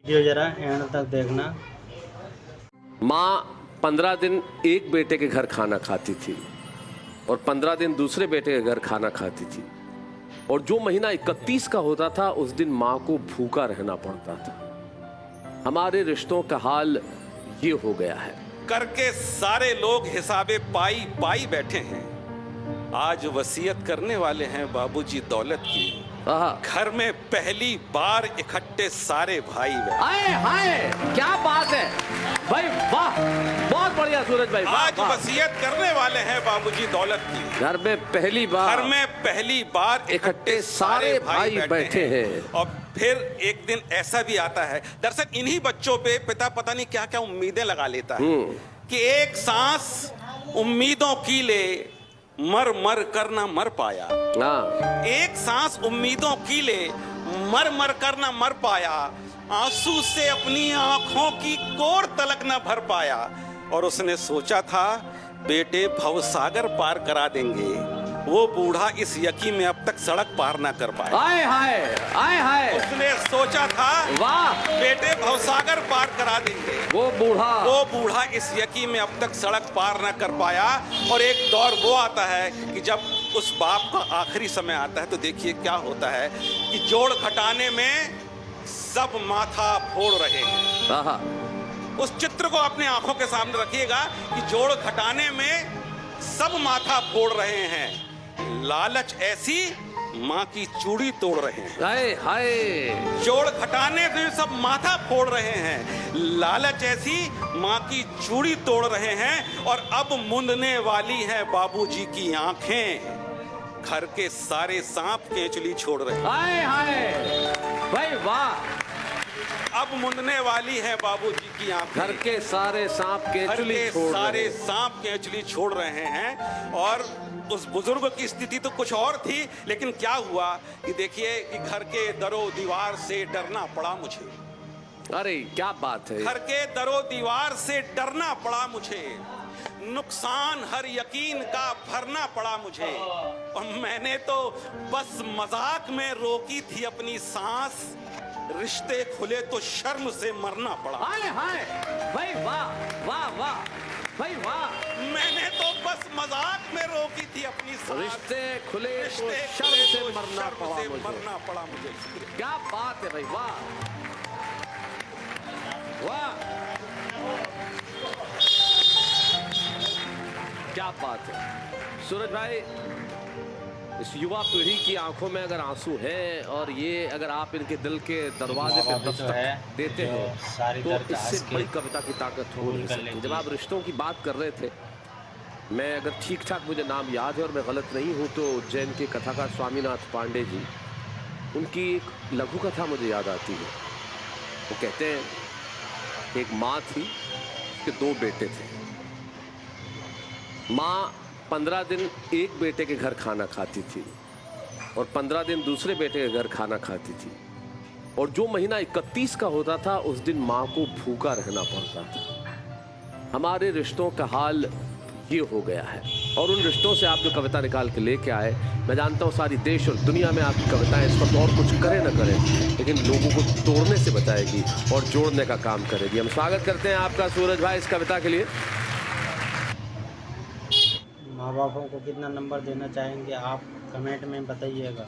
Video जरा and तक देखना। माँ 15 दिन एक बेटे के घर खाना खाती थी और 15 दिन दूसरे बेटे के घर खाना खाती थी, और जो महीना 31 का होता था उस दिन माँ को भूखा रहना पड़ता था। हमारे रिश्तों का हाल ये हो गया है। करके सारे लोग हिसाबे पाई पाई बैठे हैं। आज वसीयत करने वाले हैं बाबूजी दौलत की। घर में पहली बार इकट्ठे सारे भाई बैठे। आए हाय, क्या बात है भाई, वाह, बहुत बढ़िया सूरज भाई। आज वसीयत करने वाले हैं बाबूजी दौलत की। घर में पहली बार इकट्ठे सारे भाई बैठे हैं। और फिर एक दिन ऐसा भी आता है, दरअसल इन्हीं बच्चों पे पिता पता नहीं क्या क्या उम्मीदें लगा लेता है कि एक सांस उम्मीदों की ले, मर मर कर ना मर पाया। एक सांस उम्मीदों की ले, मर मर कर ना मर पाया। आंसू से अपनी आंखों की कोर तलक न भर पाया। और उसने सोचा था बेटे भवसागर पार करा देंगे। वो बूढ़ा इस यकी में अब तक सड़क पार ना कर पाया। आए हाय, आए हाय। उसने सोचा था वाह बेटे भवसागर पार करा देंगे। वो बूढ़ा इस यकी में अब तक सड़क पार ना कर पाया। और एक दौर वो आता है कि जब उस बाप का आखिरी समय आता है तो देखिए क्या होता है कि जोड़ घटाने में सब माथा फोड़ रहे हैं। उस चित्र को अपने आंखों के सामने रखिएगा कि जोड़ घटाने में सब माथा फोड़ रहे हैं। लालच ऐसी माँ की चूड़ी तोड़ रहे हैं। हाय हाय। जोड़ घटाने में सब माथा फोड़ रहे हैं। लालच ऐसी माँ की चूड़ी तोड़ रहे हैं। और अब मुंदने वाली है बाबूजी की आंखें। घर के सारे सांप केंचली छोड़ रहे हैं। हाय हाय भाई, वाह। अब मुंदने वाली है बाबूजी की आंखें। घर के सारे सांप केंचली छोड़ रहे हैं। और उस बुजुर्ग की स्थिति तो कुछ और थी, लेकिन क्या हुआ कि देखिए कि घर के दरो दीवार से डरना पड़ा मुझे। अरे क्या बात है। घर के दरो दीवार से डरना पड़ा मुझे। नुकसान हर यकीन का भरना पड़ा मुझे। और मैंने तो बस मजाक में रोकी थी अपनी सांस। रिश्ते खुले तो शर्म से मरना पड़ा। हाय हाय भाई, वाह वाह वाह भाई, वाह। मैंने तो बस मजाक में रोकी थी अपनी सांस। रिश्ते खुले तो शर्म से मरना पड़ा मुझे। क्या बात है भाई, वाह वाह, क्या बात है। सूरज भाई, इस युवा पीढ़ी की आंखों में अगर आंसू है और ये अगर आप इनके दिल के दरवाजे पे दस्तक देते हैं तो इससे बड़ी कविता की ताकत हो नहीं सकती। जब आप रिश्तों की बात कर रहे थे, मैं अगर ठीक ठाक मुझे नाम याद है और मैं गलत नहीं हूँ तो उज्जैन के कथाकार स्वामीनाथ पांडे जी, उनकी एक लघु कथा मुझे याद आती है। वो कहते हैं एक माँ थी, उसके 2 बेटे थे। माँ 15 दिन एक बेटे के घर खाना खाती थी और 15 दिन दूसरे बेटे के घर खाना खाती थी, और जो महीना 31 का होता था उस दिन माँ को भूखा रहना पड़ता था। हमारे रिश्तों का हाल ये हो गया है। और उन रिश्तों से आप जो कविता निकाल के लेके आए, मैं जानता हूँ सारी देश और दुनिया में आपकी कविताएं इस वक्त और कुछ करें न करें, लेकिन लोगों को तोड़ने से बचाएगी और जोड़ने का काम करेगी। हम स्वागत करते हैं आपका सूरज भाई इस कविता के लिए। माँ बापों को कितना नंबर देना चाहेंगे आप कमेंट में बताइएगा।